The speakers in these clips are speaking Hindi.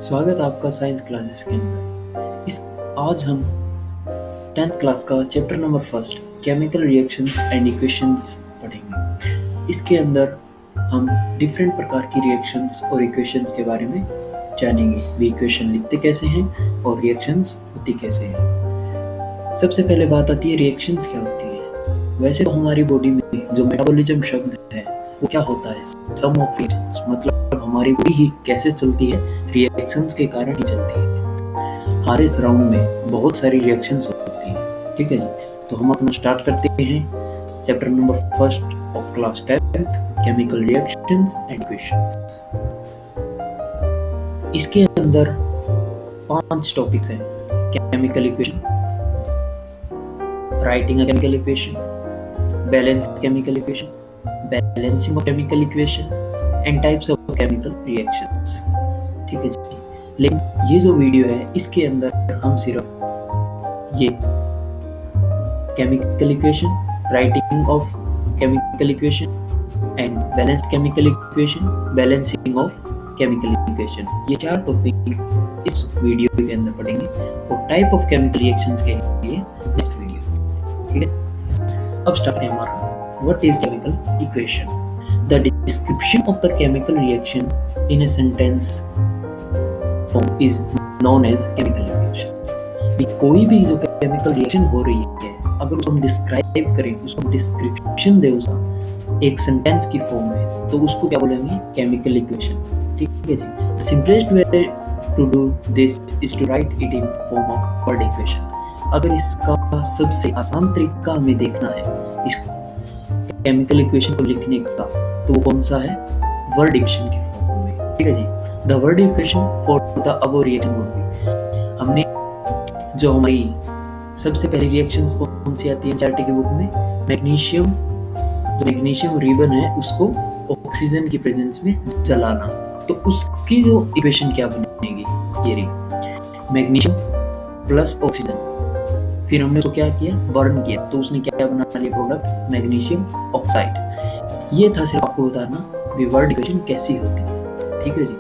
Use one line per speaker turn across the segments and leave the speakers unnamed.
स्वागत है आपका साइंस क्लासेस के अंदर। आज हम 10th क्लास का chapter number first chemical reactions and equations पढ़ेंगे। इसके अंदर हम डिफरेंट प्रकार की रिएक्शंस और इक्वेशंस के बारे में जानेंगे। वे इक्वेशन लिखते कैसे हैं और रिएक्शंस होती कैसे हैं। सबसे पहले बात आती है रिएक्शंस क्या होती है। वैसे तो हमारी बॉडी में जो मेटाबॉलिज्म शब्द है वो क्या होता है, सम ऑफ रिएक्शंस, मतलब हमारी बॉडी ही कैसे चलती है, रिएक्शंस के कारण ही चलती है। हमारे सराउंड में बहुत सारी रिएक्शंस होती हैं, ठीक है जी। तो हम अपना स्टार्ट करते हैं chapter number first of class 10th chemical reactions and equations. इसके अंदर 5 टॉपिक्स हैं। Chemical equation, writing a chemical equation, balance chemical equation, balancing of chemical equation and types of chemical reactions, ठीक है जी। लेकिन ये जो वीडियो है इसके अंदर हम सिर्फ ये chemical equation, writing of chemical equation and balanced chemical equation, balancing of chemical equation, ये 4 टॉपिक इस वीडियो के अंदर पढ़ेंगे और टाइप ऑफ केमिकल रिएक्शंस के लिए नेक्स्ट वीडियो, ठीक है। अब स्टार्ट है हमारा what is chemical equation. The description of the chemical reaction in a sentence form is known as chemical equation. कोई भी जो केमिकल रिएक्शन हो रही है, अगर उसको हम डिस्क्राइब करें, उसको डिस्क्रिप्शन दे उसका एक सेंटेंस की फॉर्म में, तो उसको क्या बोलेंगे, केमिकल इक्वेशन, ठीक है जी। Simplest way to do this is to write it in form of word equation. अगर इसका सबसे आसान तरीका हमें देखना है इस केमिकल इक्वेशन को लिखने का, तो वो कौन सा है, वर्ड इक्वेशन की फॉर्म में, ठीक है जी। The word equation for the above reaction would be, हमने जो हमारी सबसे पहली रिएक्शंस कौन सी आती है एनसीईआरटी की बुक में, मैग्नीशियम, जो मैग्नीशियम रिबन है उसको ऑक्सीजन की प्रेजेंस में जलाना, तो उसकी जो इक्वेशन क्या बनेगी, ये रही मैग्नीशियम प्लस ऑक्सीजन, फिर हमने उसको क्या किया, बर्न किया, तो उसने क्या बना लिया प्रोडक्ट, मैग्नीशियम ऑक्साइड। ये था सिर्फ आपको बताना भी वर्ड इक्वेशन कैसी होती है, ठीक है जी।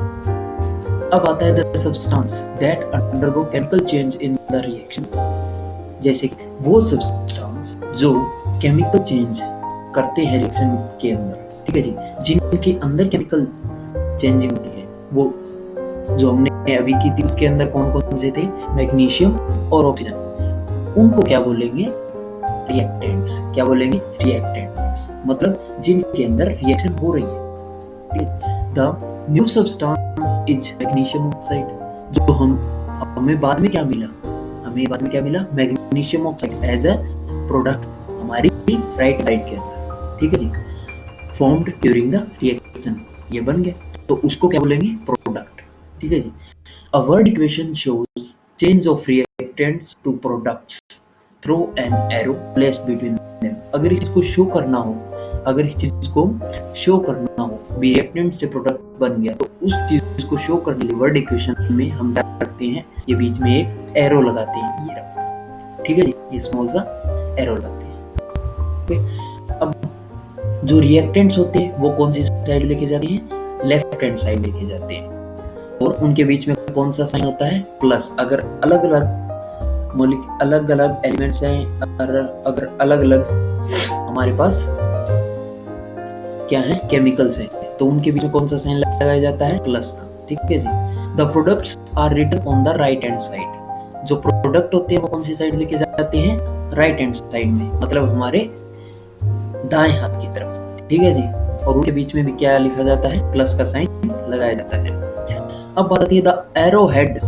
अब आता है the substance that undergo chemical change in the reaction, जैसे कि वो सब्सटेंस जो केमिकल चेंज करते हैं रिएक्शन के अंदर, ठीक है जी, जिनके अंदर केमिकल चेंजिंग होती है, वो जो हमने अभी की थी उसके अंदर कौन कौन से थे, मैग्नीशियम और ऑक्सीजन, उनको क्या बोलेंगे, रिएक्टेंट्स। क्या बोलेंगे, रिएक्टेंट्स, मतलब जिनके अंदर रिएक्शन हो रही है। The new substance is magnesium oxide, जो हमें बाद में क्या मिला, magnesium oxide as a product हमारी राइट साइड के अंदर, ठीक है जी, फॉर्म्ड ड्यूरिंग द रिएक्शन, ये बन गया, तो उसको क्या बोलेंगे, प्रोडक्ट, ठीक है जी। A word equation shows change of reactants to products through an arrow placed between them. अगर इस चीज को शो करना हो भी रिएक्टेंट से प्रोडक्ट बन गया, तो उस चीज को शो करने के लिए वर्ड इक्वेशन में हम क्या करते हैं, ये बीच में एक एरो लगाते हैं, ये रहा, ठीक है जी, ये स्मॉल सा एरो लगाते हैं। अब जो रिएक्टेंट्स होते हैं वो कौन सी साइड लेके जाते हैं, लेफ्ट हैंड साइड लेके जाते हैं, और उनके बीच में कौन सा साइन होता है, प्लस। अगर अलग अलग एलिमेंट्स हैं, अगर अलग अलग हमारे पास क्या है, केमिकल्स हैं, तो उनके बीच में कौन सा साइन लगाया जाता है, प्लस का, ठीक है जी। The products are written on the right hand side, जो प्रोडक्ट होते हैं वो कौन सी साइड लेके जाते हैं, राइट हैंड साइड में, मतलब हमारे दाएं हाथ की तरफ, ठीक है जी, और उनके बीच में भी क्या लिखा जाता है, प्लस का साइन लगाया जाता है। अब बात आती है the arrow head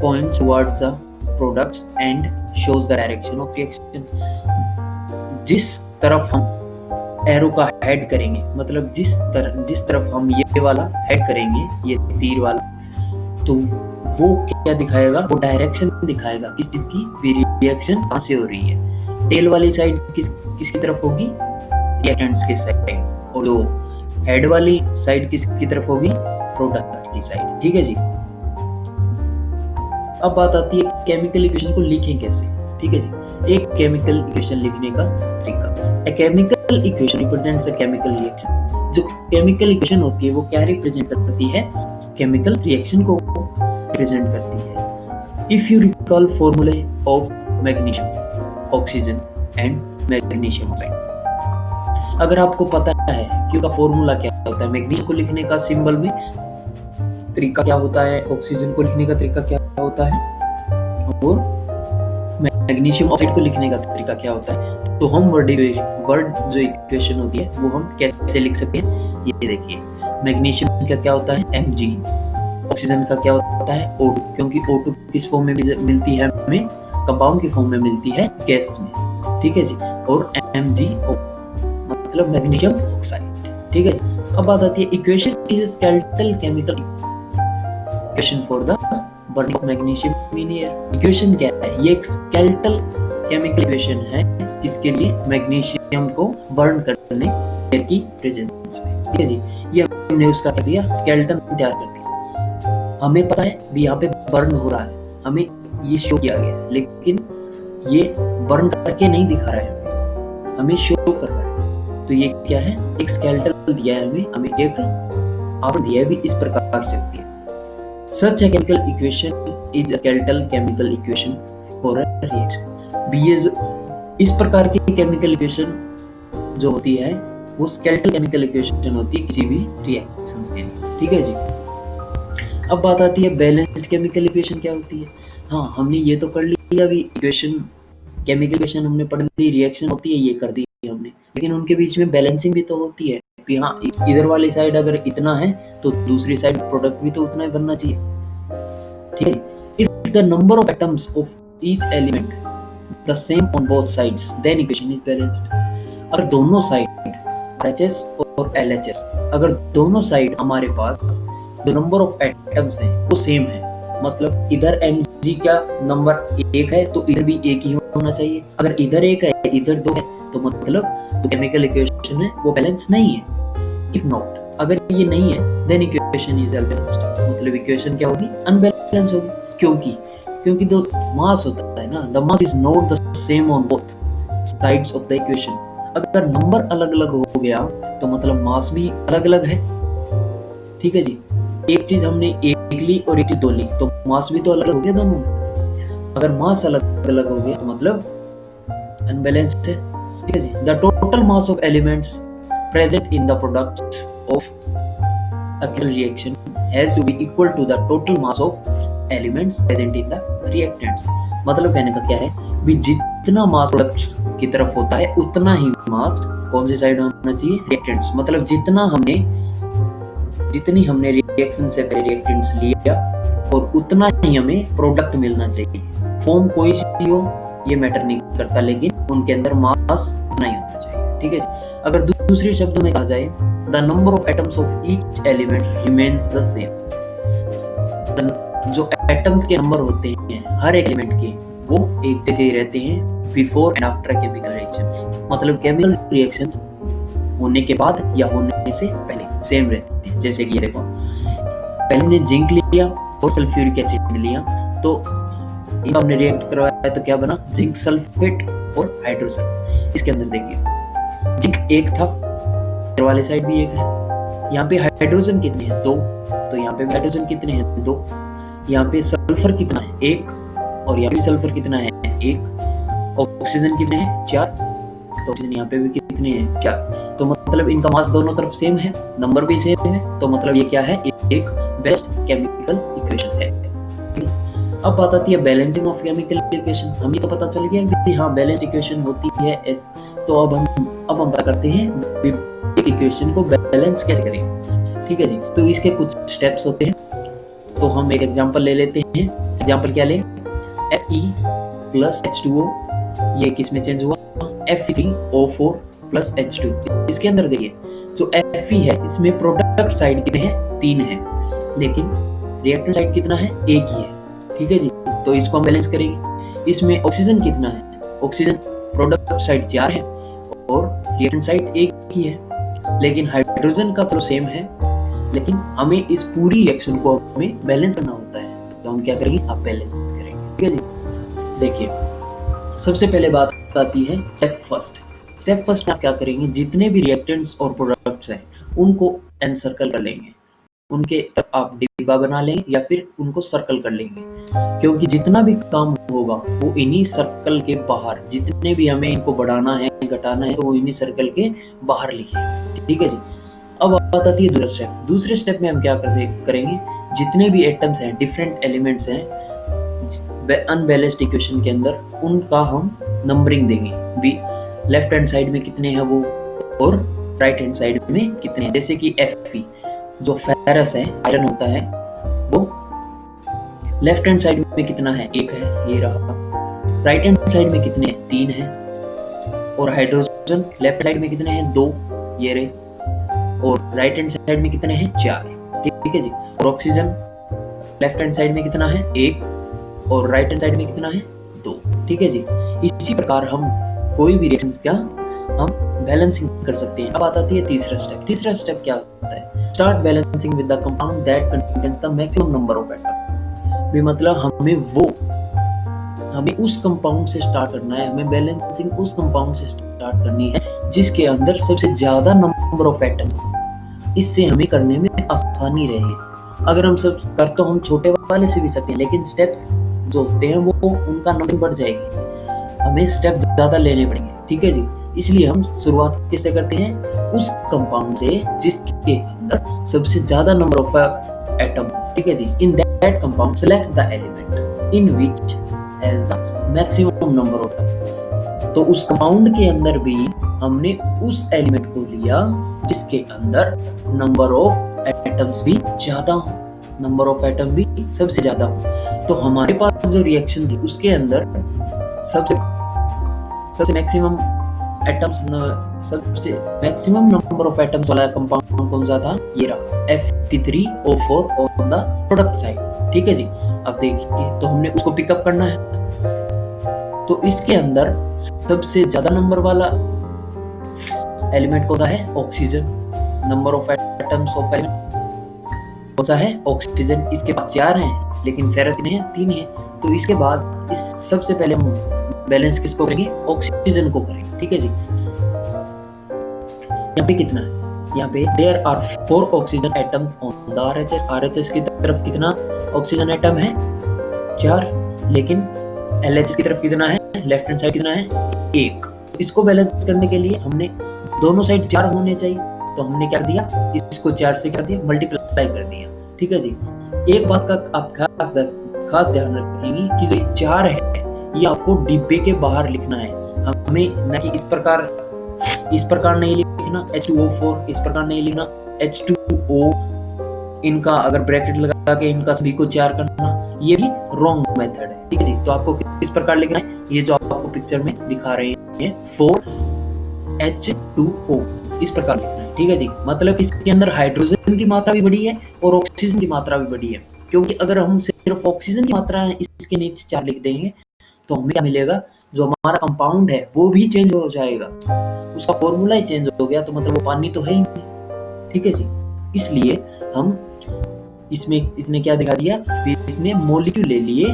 points towards the products and shows the direction of reaction. जिस तरफ हम एरो का हेड करेंगे, मतलब जिस तरफ हम ये वाला हेड करेंगे, ये तीर वाला, तो वो क्या दिखाएगा, वो डायरेक्शन दिखाएगा किस चीज की, रिएक्शन कहां से हो रही है। टेल वाली साइड किसकी तरफ होगी, रिएक्टेंट्स की साइड, और जो हेड वाली साइड किसकी तरफ होगी, प्रोडक्ट की साइड, ठीक है जी। अब बात आती है केमिकल इक्वेशन को लिखें कैसे, ठीक है जी। एक केमिकल इक्वेशन लिखने का तरीका, a chemical equation represents a chemical reaction. जो केमिकल इक्वेशन होती है वो क्या रिप्रेजेंट करती है, केमिकल रिएक्शन को रिप्रेजेंट करती है। इफ यू रिकॉल फॉर्मूले of magnesium, oxygen and magnesium oxide, अगर आपको पता है कि उसका फॉर्मूला क्या होता है, मैग्नीशियम को लिखने का सिंबल में तरीका क्या होता है, ऑक्सीजन को लिखने का तरीका क्या होता है, और मैग्नीशियम ऑक्साइड को लिखने का तरीका क्या होता है, तो हम वर्ड जो इक्वेशन होती है वो हम कैसे लिख सकते हैं, ये देखिए। मैग्नीशियम का क्या होता है, Mg, ऑक्सीजन का क्या होता है, O2, क्योंकि O2 किस फॉर्म में मिलती है हमें, कंपाउंड की फॉर्म में मिलती है गैस में, ठीक है जी, और MgO मतलब मैग्नीशियम ऑक्साइड, ठीक है। अब बात आती है equation is skeletal chemical equation for the burning of magnesium in air. Equation क्या है, ये एक स्केलेटल केमिकल इक्वेशन है किसके लिए, मैग्नीशियम को बर्न करने एयर की प्रेजेंस में, ठीक है जी। ये हमने उसका क्या दिया, स्केलेटन तैयार कर दिया। हमें पता है भी यहाँ पे बर्न हो रहा है, हमें ये शो किया गया, लेकिन ये बर्न करके नहीं दिखा रहा है, हमें शो कर रहा है। तो ये क्या है, एक स्केलेटल दिया है हमें एक आवरण दिया है भी, इस प्रकार से होती है। Such a chemical equation is a skeletal chemical equation for a reaction। भी ये इस प्रकार की केमिकल इक्वेशन जो होती है वो स्केलेटल केमिकल इक्वेशन होती है किसी भी रिएक्शन के लिए, ठीक है जी। अब बात आती है बैलेंस्ड केमिकल इक्वेशन क्या होती है। हाँ, हमने ये तो कर लिया अभी इक्वेशन, केमिकल इक्वेशन हमने पढ़ ली, रिएक्शन होती है ये कर दी हमने, लेकिन उनके बीच में बैलेंसिंग भी तो होती है। हाँ, इधर वाली साइड अगर इतना है तो दूसरी साइड प्रोडक्ट भी तो उतना ही बनना चाहिए, ठीक है। If the number of atoms of each element the same on both sides then equation is balanced. अगर दोनों साइड RHS और LHS, अगर दोनों साइड हमारे पास जो नंबर ऑफ एटम्स हैं वो सेम है, मतलब इधर Mg का नंबर 1 है तो इधर भी 1 ही होना चाहिए। अगर इधर 1 है इधर 2 है तो मतलब तो केमिकल इक्वेशन है वो बैलेंस नहीं है। इफ नॉट, अगर ये नहीं है देन इक्वेशन इज अनबैलेंस्ड, मतलब इक्वेशन क्या होगी, अनबैलेंस होगी। क्योंकि जो मास होता है ना, the mass is not the same on both sides of the equation. अगर नंबर अलग अलग हो गया तो मतलब मास भी अलग अलग है, ठीक है जी। एक चीज हमने एक ली और एक चीज 2 ली तो मास भी तो अलग अलग हो गया दोनों। अगर मास अलग अलग हो गया तो मतलब अनबैलेंस्ड है, ठीक है जी। The total mass of elements present in the products of a chemical reaction has to be equal to the total mass of elements present in the reactants। मतलब कहने का क्या है भी, जितना मास प्रोडक्ट्स की तरफ होता है उतना ही मास कौन सी साइड होना चाहिए, रिएक्टेंट्स। मतलब जितनी हमने रिएक्शन से पहले रिएक्टेंट्स लिया और उतना ही हमें प्रोडक्ट मिलना चाहिए। फॉर्म कोई सी हो ये मैटर नहीं करता, लेकिन उनके अंदर मास नहीं होना चाहिए, ठीक है जी। अगर दूसरे शब्दों में कहा जाए, the number of atoms of each element remains the same. जो एटम्स के नंबर होते हैं हर एक एलिमेंट के वो एक जैसे ही रहते हैं before and after chemical reaction. मतलब केमिकल रिएक्शंस होने के बाद या होने से पहले सेम रहते हैं। जैसे कि ये देखो, पहले हमने जिंक लिया और सल्फ्यूरिक एसिड लिया, तो इनका हमने रिएक्ट करवाया तो क्या बना, जिंक सल्फेट और हाइड्रोजन। इसके अंदर देखिए जिंक 1 था, इधर वाले साइड भी 1 है। यहाँ पे हाइड्रोजन कितने हैं, 2, तो यहाँ पे हाइड्रोजन कितने हैं, 2। यहाँ पे सल्फर कितना है, 1, और यहाँ पे सल्फर कितना है, 1। ऑक्सीजन कितने हैं, 4, तो ऑक्सीजन यहाँ पे भी कितने हैं, 4। तो मतलब इनका मास दोनों तरफ सेम है, नंबर भी सेम है, तो मतलब ये क्या है, एक बेस्ट केमिकल इक्वेशन है। अब बात आती है बैलेंसिंग ऑफ केमिकल इक्वेशन। हमें तो पता चल गया कि हाँ बैलेंस इक्वेशन होती है S। तो अब हम पता करते हैं एक इक्वेशन को बैलेंस कैसे करें, ठीक है जी। तो इसके कुछ स्टेप्स होते हैं, तो हम एक एग्जांपल ले लेते हैं। एग्जांपल क्या ले, Fe प्लस H2O, ये किस में चेंज हुआ, Fe3O4 प्लस H2। इसके अंदर देखिए जो Fe है इसमें प्रोडक्ट साइड कितने हैं, 3 है, लेकिन रिएक्टेंट साइड कितना है, 1 ही है, ठीक है जी। तो इसको हम बैलेंस करेंगे। इसमें ऑक्सीजन कितना है, ऑक्सीजन प्रोडक्ट साइड 4 है और रिएक्टेंट साइड 1 ही है, लेकिन हाइड्रोजन का तो सेम है, लेकिन हमें इस पूरी रिएक्शन को हमें बैलेंस करना होता है। तो हम क्या करेंगे, आप बैलेंस करेंगे, ठीक है जी। देखिए सबसे पहले बात आती है स्टेप फर्स्ट में आप क्या करेंगे, जितने भी रिएक्टेंट्स और प्रोडक्ट्स हैं उनको एनसर्कल कर लेंगे, उनके तरफ आप डिब्बा बना लेंगे या फिर उनको सर्कल कर लेंगे, क्योंकि जितना भी काम होगा वो इन्हीं सर्कल के बाहर, जितने भी हमें इनको बढ़ाना है घटाना है तो वो इन्हीं सर्कल के बाहर लिखे। ठीक है जी। अब बात आती है दूसरा स्टेप। दूसरे स्टेप में हम क्या करेंगे, जितने भी एटम्स हैं, डिफरेंट एलिमेंट्स हैं अनबैलेंस्ड इक्वेशन के अंदर, उनका हम नंबरिंग देंगे। भी लेफ्ट हैंड साइड में कितने हैं वो और राइट हैंड साइड में कितने हैं। जैसे कि Fe जो फेरस है, आयरन होता है, वो लेफ्ट हैंड साइड में कितना है, 1 है, ये रहा। राइट हैंड साइड में कितने हैं, 3 है। और हाइड्रोजन लेफ्ट साइड में कितने हैं, 2, ये रहे। और राइट हैंड साइड में कितने हैं, 4। ठीक है जी। और ऑक्सीजन लेफ्ट हैंड साइड में कितना है, 1। और राइट हैंड साइड में कितना है, 2। ठीक है जी। इसी प्रकार हम कोई भी रिएक्शंस का हम बैलेंसिंग कर सकते हैं। अब आती है तीसरा स्टेप। तीसरा स्टेप क्या होता है, start balancing with the compound that contains the maximum number of atom. भी मतलब हमें उस कंपाउंड से स्टार्ट करना है, हमें बैलेंसिंग उस कंपाउंड से स्टार्ट करनी है जिसके अंदर सबसे ज्यादा नंबर ऑफ एटम्स हो। इससे हमें करने में आसानी रहे। अगर हम सब कर तो हम छोटे वाले से भी सकते हैं, लेकिन स्टेप्स जो होते हैं वो उनका नंबर बढ़ जाएगी, हमें स्टेप ज्यादा लेने पड़ेंगे। ठीक है जी। इसलिए हम शुरुआत कैसे करते हैं, उस कंपाउंड से जिसके अंदर सबसे ज्यादा नंबर ऑफ एटम। ठीक है जी। In that compound select the element in which has the maximum number of atom. तो उस कंपाउंड के अंदर भी हमने उस एलिमेंट को लिया जिसके अंदर नंबर ऑफ एटम्स भी ज्यादा हो, नंबर ऑफ एटम भी सबसे ज्यादा हो। तो हमारे पास जो रिएक्शन थी उसके अंदर सबसे मैक्सिमम एटम्स, सबसे मैक्सिमम नंबर ऑफ एटम्स वाला कंपाउंड कौन सा था, ये रहा Fe3O4 on the product side. ठीक है जी। अब देखिए, तो हमने उसको पिकअप करना है। तो इसके अंदर सबसे ज्यादा नंबर वाला एलिमेंट कौन सा है, oxygen. Number of atoms of element कौन सा है, ऑक्सीजन। इसके पास 4 हैं, लेकिन फेरस कितने हैं, 3 हैं। तो इसके बाद इस सबसे पहले हम बैलेंस किसको करेंगे, ऑक्सीजन को करेंगे। ठीक है जी। यहाँ पे कितना है, यहाँ पे there are 4 oxygen atoms on the RHS। RHS की तरफ कितना ऑक्सीजन एटम है, 4। लेकिन LHS की तरफ कितना है, लेफ्ट हैंड साइड कितना है, 1। इसको बैलेंस करने के लिए हमने दोनों साइड 4 होने चाहिए। तो हमने क्या दिया, इसको 4 से कर दिया, मल्टीप्लाई कर दिया। ठीक है जी। एक बात का आप खास ध्यान रखेंगे कि जो 4 है ये आपको डिब्बे के बाहर लिखना है, हमें न कि इस प्रकार नहीं लिखना H2O4, इस प्रकार नहीं लिखना H2O। इनका अगर ब्रैकेट लगा के इनका सभी को 4 करना, ये भी रॉन्ग मेथड है। ठीक है जी। तो आपको किस प्रकार लिखना है, ये जो आपको पिक्चर में दिखा रहे हैं 4H2O, इस प्रकार लिखना है। ठीक है जी। मतलब इसके अंदर हाइड्रोजन की मात्रा भी बड़ी है और ऑक्सीजन की मात्रा भी बड़ी है, क्योंकि अगर हम सिर्फ ऑक्सीजन की मात्रा है इसके नीचे 4 लिख देंगे तो हमें क्या मिलेगा, जो हमारा कंपाउंड है वो भी चेंज हो जाएगा, उसका फॉर्मूला ही चेंज हो गया, तो मतलब वो पानी तो है ही नहीं। ठीक है जी। इसलिए हम इसने क्या दिखा दिया, इसने मॉलिक्यूल ले लिए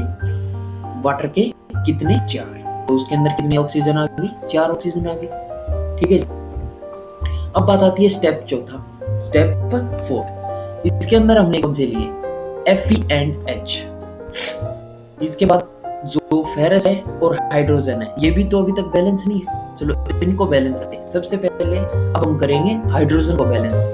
वाटर के कितने, 4। तो उसके अंदर कितने ऑक्सीजन आ गई, 4 ऑक्सीजन आ गई। ठीक है जी। अब बात आती है स्टेप चौथा, स्टेप 4। इसके अंदर हमने कौन से लिए, Fe and H। इसके बाद जो फेरस है और हाइड्रोजन है, ये भी तो अभी तक बैलेंस नहीं है। चलो इनको बैलेंस करते हैं। सबसे पहले अब हम करेंगे हाइड्रोजन को बैलेंस,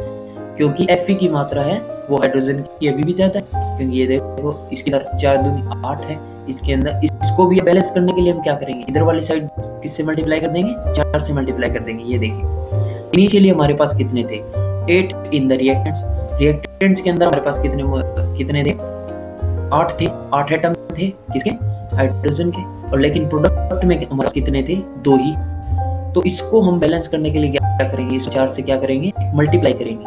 क्योंकि Fe की मात्रा है वो हाइड्रोजन की अभी भी ज्यादा है, क्योंकि ये देखो इसके अंदर 4 दूनी 8 है। इसके अंदर इसको भी बैलेंस करने के लिए हम क्या करेंगे, इधर वाली साइड किससे मल्टीप्लाई कर देंगे, 4 से मल्टीप्लाई कर देंगे। ये देखिए इनिशियली हमारे पास कितने थे, 8 इन द रिएक्टेंट्स के अंदर हमारे पास कितने थे, 8 थे, 8 एटम थे किसके, हाइड्रोजन के। और लेकिन प्रोडक्ट में हमारे पास कितने थे, 2 ही। तो इसको हम बैलेंस करने के लिए क्या करेंगे, इस 4 से क्या करेंगे, मल्टीप्लाई करेंगे।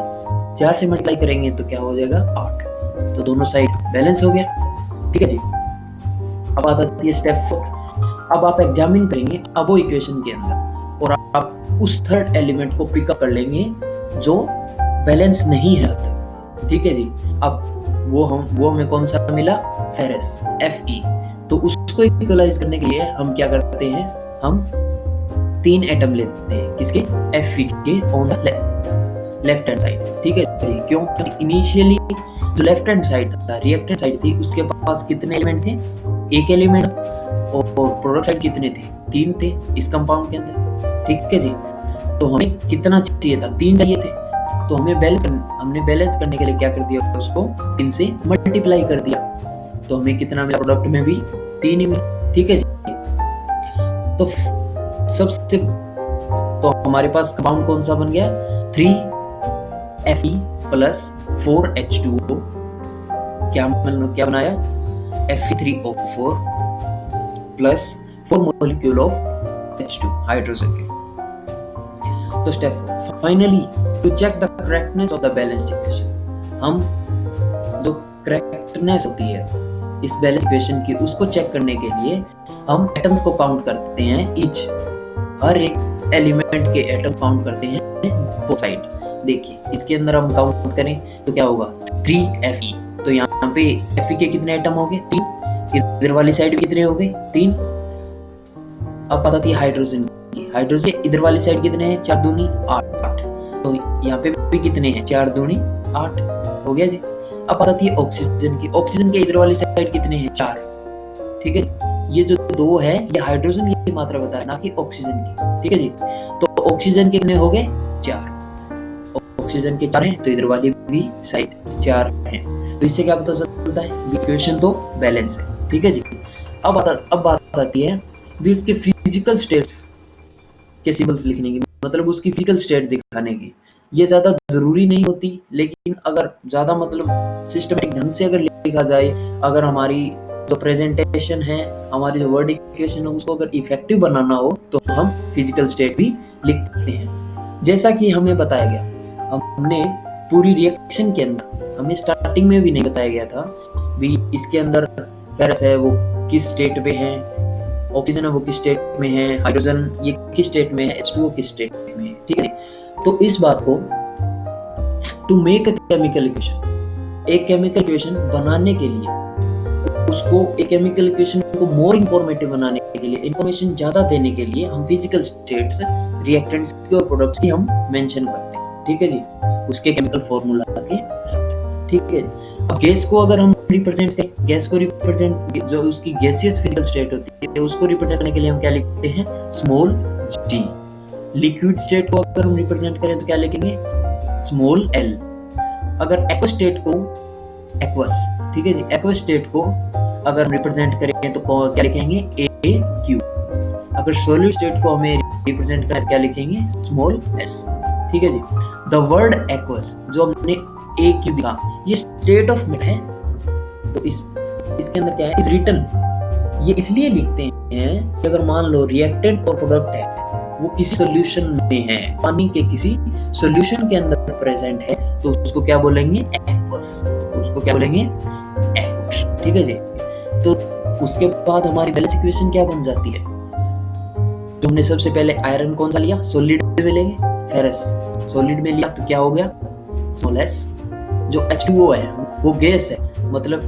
4 से मल्टीप्लाई करेंगे तो क्या हो जाएगा, 8। तो दोनों साइड बैलेंस हो गया। ठीक है जी। अब आती है स्टेप 4। अब आप एग्जामिन करेंगे अबो इक्वेशन के अंदर और आप उस थर्ड एलिमेंट को पिकअप कर लेंगे जो बैलेंस नहीं है अब तक। ठीक है जी। अब वो हमें कौन सा मिला, फेरस, Fe। तो उसको इक्वलाइज करने के लिए हम क्या करते हैं, हम 3 एटम लेते हैं किसके, Fe के on the left hand side, ठीक है जी। क्यों? इनिशियली जो लेफ्ट हैंड साइड था, रिएक्टेंट साइड थी, उसके पास कितने एलिमेंट थे? एक एलिमेंट, और प्रोडक्ट साइड कितने थे? 3 थे इस कंपाउंड के अंदर, ठीक है जी। तो हमें कितना चाहिए था? 3 चाहिए थे। तो हमने बैलेंस करने के लिए क्या कर दिया? उसको 3 से मल्टीप्लाई कर दिया। तो हमें कितना मिला? प्रोडक्ट में भी 3 ही मिला, ठीक है जी। तो सबसे तो हमारे पास कंपाउंड कौन सा बन गया? 3Fe plus 4H2O। क्या बनाया? Fe3O4 plus 4 molecule of H2 hydrogen के। तो step finally to check the correctness of the balanced equation, हम जो करेक्टनेस होती है इस बैलेंस इक्वेशन की, उसको चेक करने के लिए हम एटम्स को काउंट करते हैं। ईच हर एक एलिमेंट के एटम काउंट करते हैं बोथ साइड। देखिए इसके अंदर हम काउंट करें तो क्या होगा? 3Fe। तो यहाँ पे Fe के कितने एटम हो गए? 3। इधर वाली साइड कितने हो गए? 3। अब बात आती है हाइड्रोजन की। हाइड्रोजन इधर वाली साइड कितने हैं? 4 दूनी 8। तो यहाँ पे भी कितने हैं? 4 दूनी 8 हो गया जी। अब बात आती है ऑक्सीजन की। ऑक्सीजन के इधर वाली साइड कितने हैं? 4, ठीक है। ये जो 2 है ये हाइड्रोजन की मात्रा बता रहा है, ना कि ऑक्सीजन की, ठीक है जी। तो ऑक्सीजन कितने हो गए? 4। ऑक्सीजन के 4 हैं, तो इधर वाली भी साइड 4 हैं। तो इससे क्या पता चलता है? इक्वेशन तो बैलेंस है, ठीक है जी। अब बात आती है भी उसके फिजिकल स्टेट्स के सिंबल्स लिखने की, मतलब उसकी फिजिकल स्टेट दिखाने की। ये ज्यादा जरूरी नहीं होती, लेकिन अगर ज्यादा मतलब सिस्टमेटिक ढंग से अगर लिखा जाए, अगर हमारी जो प्रेजेंटेशन है, हमारी जो वर्ड इक्वेशन है, उसको अगर इफेक्टिव बनाना हो तो हम फिजिकल स्टेट भी लिखते हैं। जैसा कि हमें बताया गया, हमने पूरी रिएक्शन के अंदर हमें स्टार्टिंग में भी नहीं बताया गया था भी इसके अंदर फेरस है वो किस स्टेट पे है, ऑक्सीजन है वो किस स्टेट में है, हाइड्रोजन ये किस स्टेट में है, H2O किस स्टेट में है, ठीक है। तो इस बात को to make a chemical equation, एक केमिकल इक्वेशन बनाने के लिए, उसको एक केमिकल इक्वेशन को मोर इंफॉर्मेटिव बनाने के लिए, इंफॉर्मेशन ज्यादा देने के लिए हम फिजिकल स्टेट्स, रिएक्टेंट्स के और प्रोडक्ट्स की हम मेंशन करते हैं, ठीक है जी, उसके केमिकल फार्मूला के साथ, ठीक है। अब गैस को अगर हम रिप्रेजेंट करें, गैस को रिप्रेजेंट जो उसकी गैसियस फिजिकल स्टेट होती है उसको रिप्रेजेंट करने के लिए हम क्या लिखते हैं? Small g। लिक्विड स्टेट को अगर हम रिप्रेजेंट करें तो क्या लिखेंगे? Small l। अगर एक्वस स्टेट को एक्वस, ठीक है जी, एक्वस स्टेट को अगर हम रिप्रेजेंट करें तो क्या लिखेंगे? AQ। अगर सॉलिड स्टेट को हमें रिप्रेजेंट करें तो क्या लिखेंगे? स्मॉल s, ठीक है जी। द वर्ड एक्वस जो हमने AQ लिखा, ये स्टेट ऑफ मैटर है, तो इसके अंदर क्या है? इस रिटन ये इसलिए लिखते हैं कि अगर मान लो रिएक्टेंट और प्रोडक्ट है वो किसी सॉल्यूशन में है, पानी के किसी सॉल्यूशन के अंदर प्रेजेंट है, तो उसको क्या बोलेंगे? एक्वस। तो उसको क्या बोलेंगे? एक्वस, ठीक है जी। तो उसके बाद हमारी बैलेंस इक्वेशन क्या बन जाती है? तो हमने सबसे पहले आयरन कौन सा लिया? सॉलिड में लेंगे। फेरस सॉलिड में लिया तो क्या हो गया? Small s। जो H2O है वो गैस है, मतलब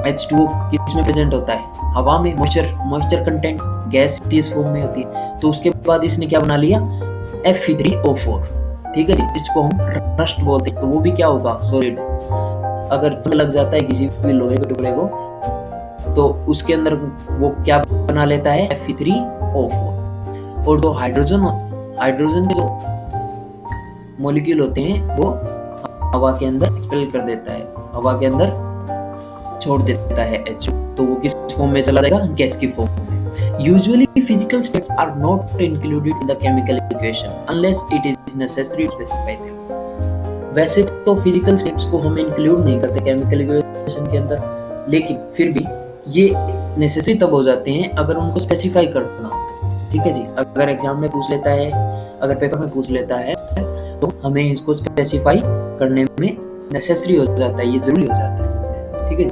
H2O किस में प्रेजेंट होता है? हवा में। मॉइस्चर कंटेंट गैस इस फॉर्म में होती है। तो उसके बाद इसने क्या बना लिया? Fe3O4, ठीक है जी, जिसको हम रस्ट बोलते हैं। तो वो भी क्या होगा? सॉलिड। अगर जंग लग जाता है किसी भी लोहे के टुकड़े को तो उसके अंदर वो क्या बना लेता है? Fe3O4। और जो हाइड्रोजन के जो मॉलिक्यूल होते हैं वो हवा के अंदर एक्सपेल कर देता है, हवा के अंदर छोड़ देता है H, तो वो किस फॉर्म में चला जाएगा? गैस की फॉर्म में। Usually physical states are not included in the chemical equation unless it is necessary to specify them. वैसे तो फिजिकल स्टेट्स को हम इंक्लूड नहीं करते केमिकल इक्वेशन के अंदर, लेकिन फिर भी ये नेसेसरी तब हो जाते हैं अगर उनको स्पेसिफाई करना हो तो, ठीक है जी। अगर एग्जाम में पूछ लेता है, अगर पेपर में पूछ लेता है तो हमें इसको स्पेसिफाई करने में नेसेसरी हो जाता है, ये जरूरी हो जाता है, ठीक है।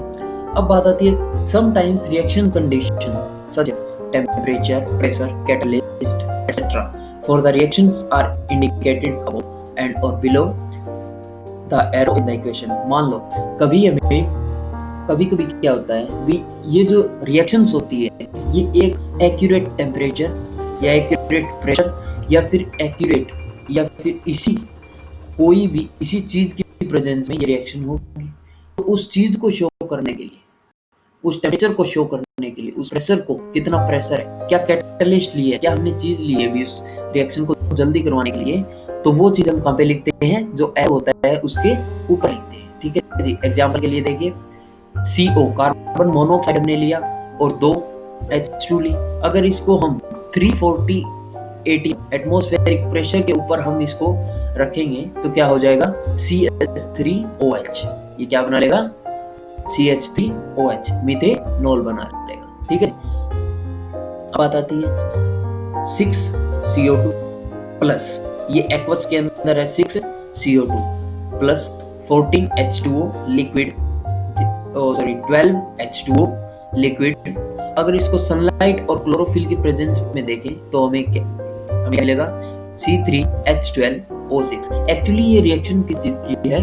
अब बात आती है sometimes reaction conditions such as temperature, pressure, catalyst etcetera for the reactions are indicated above and और below the arrow in the equation. मान लो कभी क्या होता है भी, ये जो रिएक्शंस होती है ये एक एक्यूरेट टेम्परेचर या एक्यूरेट प्रेशर या फिर एक्यूरेट या फिर इसी कोई भी इसी चीज की प्रेजेंस में ये रिएक्शन होगी, तो उस चीज को शो करने के लिए, उस टेम्परेचर को शो करने के लिए, उस प्रेशर को, कितना प्रेशर है, क्या कैटलिस्ट ली है, क्या हमने चीज ली है भी उस रिएक्शन को जल्दी करवाने के लिए, तो वो चीज हम कहाँ पे लिखते हैं, जो ए होता है उसके ऊपर लिखते हैं। ठीक है जी। एग्जाम्पल के लिए देखिए, CO कार्बन मोनोऑक्साइड हमने लिया और 2 H2 ली। अगर इसको हम 340 80 एटमॉस्फेरिक प्रेशर के ऊपर हम इसको रखेंगे तो क्या हो जाएगा, CH3OH। ये क्या बना लेगा, CH3OH, मीथेनॉल बना लेगा। ठीक है। अब बात आती है 6CO2 प्लस, ये एक्वस के अंदर है 6CO2 plus 14H2O liquid, 12H2O liquid. अगर इसको सनलाइट और क्लोरोफिल की प्रेजेंस में देखें तो हमें मिलेगा C3H12O6। एक्चुअली ये रिएक्शन किस चीज की है,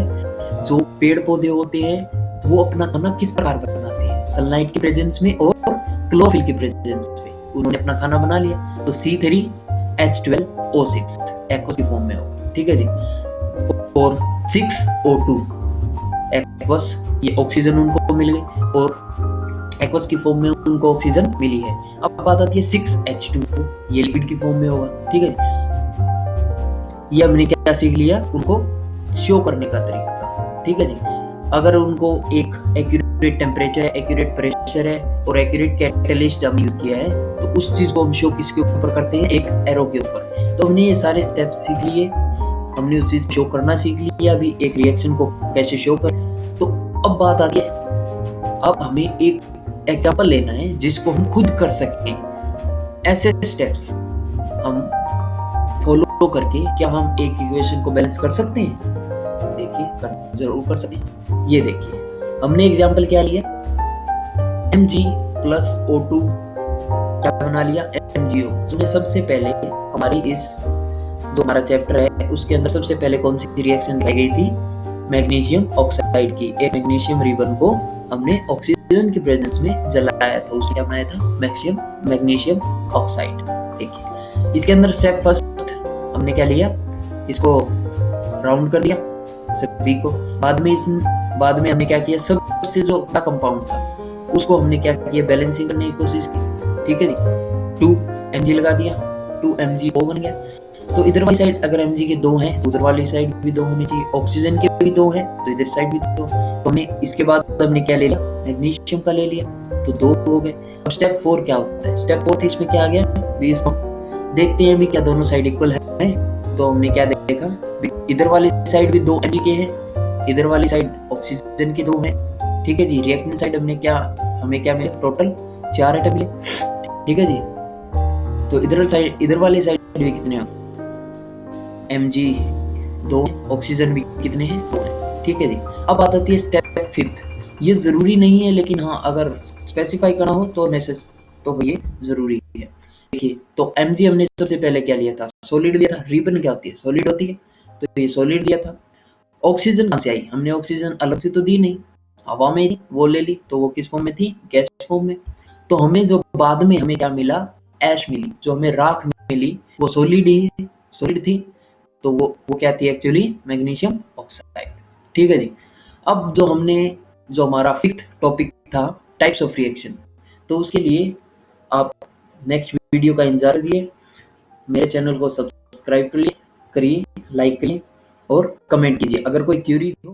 जो पेड़ पौधे होते हैं वो अपना खाना किस प्रकार बनाते हैं, सनलाइट की प्रेजेंस में और क्लोरोफिल की प्रेजेंस में उन्होंने अपना खाना बना लिया, तो C3H12O6 एक्वस की फॉर्म में होगा। ठीक है जी। और 6O2 एक्वस, ये ऑक्सीजन उनको मिल गई और एक्वस की फॉर्म में उनको ऑक्सीजन मिली है। अब बात आती है 6H2O, ये लिक्विड की फॉर्म में होगा। ठीक है। ये हमने क्या सीख लिया, उनको शो करने का तरीका। ठीक है जी। अगर उनको एक एक्यूरेट टेम्परेचर है, एक्यूरेट प्रेशर है और एक्यूरेट कैटलिस्ट हमने यूज किया है, तो उस चीज को हम शो किसके ऊपर करते हैं, एक एरो के ऊपर। तो हमने ये सारे स्टेप्स सीख लिए, हमने उस चीज शो करना सीख लिया, अभी एक रिएक्शन को कैसे शो कर। तो अब बात आती है, अब हमें एक एग्जांपल लेना है जिसको हम खुद कर सकें। ऐसे स्टेप्स हम फॉलो करके क्या हम एक इक्वेशन को बैलेंस कर सकते हैं? देखिए, जरूर कर सकते हैं। ये देखिए, हमने एग्जांपल क्या लिया, Mg प्लस O2 क्या बना लिया, MgO। तो सबसे पहले हमारी इस जो हमारा चैप्टर है उसके अंदर सबसे पहले कौन सी रिएक्शन दिखाई गई थी, मैग्नीशियम ऑक्साइड की। एक मैग्नीशियम रिबन को हमने ऑक्सीजन की प्रेजेंस में जलाया था, उसने क्या बनाया था, मैग्नीशियम ऑक्साइड। देखिए, इसके अंदर स्टेप फर्स्ट हमने क्या लिया, इसको राउंड कर दिया सभी को। बाद में हमने क्या किया, सबसे जो बड़ा कंपाउंड था उसको हमने क्या किया, बैलेंसिंग करने की कोशिश की। ठीक है जी। 2 Mg लगा दिया, 2 MgO बन गया। तो इधर वाली साइड अगर Mg के 2 हैं तो उधर वाली साइड भी 2 होने चाहिए, ऑक्सीजन के भी 2 हैं तो इधर साइड भी 2। तो हमने इसके बाद हमने क्या ले लिया, मैग्नीशियम का ले लिया, तो 2 हो गए। और स्टेप 4 क्या होता है, स्टेप 4 इसमें क्या आ गया, देखते हैं भी क्या दोनों साइड इक्वल है। तो हमने क्या देखा, इधर वाली साइड भी 2 Mg के हैं, इधर वाली साइड ऑक्सीजन के 2 हैं। ठीक है जी। रिएक्टेंट साइड हमें क्या मिले, टोटल 4 एटम मिले। ठीक है जी। तो इधर वाली साइड भी कितने हैं, Mg 2, ऑक्सीजन भी कितने हैं, 2 हैं। ठीक है जी। अब आती है स्टेप 5। ये जरूरी नहीं है, लेकिन हाँ अगर स्पेसिफाई करना हो तो तो ये जरूरी है। देखिए, तो Mg हमने सबसे पहले क्या लिया था, सॉलिड दिया था। रिबन क्या होती है, सॉलिड होती है, तो ये सॉलिड दिया था। ऑक्सीजन कहाँ से आई, हमने ऑक्सीजन अलग से तो दी नहीं, हवा में ही वो ले ली, तो वो किस फॉर्म में थी, गैस फॉर्म में। तो हमें जो बाद में हमें क्या मिला, ऐश मिली, जो हमें राख मिली वो सॉलिड थी। तो वो क्या थी एक्चुअली, मैग्नीशियम ऑक्साइड। ठीक है जी। अब जो हमारा 5th टॉपिक था, टाइप्स ऑफ रिएक्शन, तो उसके लिए आप नेक्स्ट वीडियो का इंतजार करिए। मेरे चैनल को सब्सक्राइब करिए, लाइक करिए और कमेंट कीजिए। अगर कोई क्यूरी हो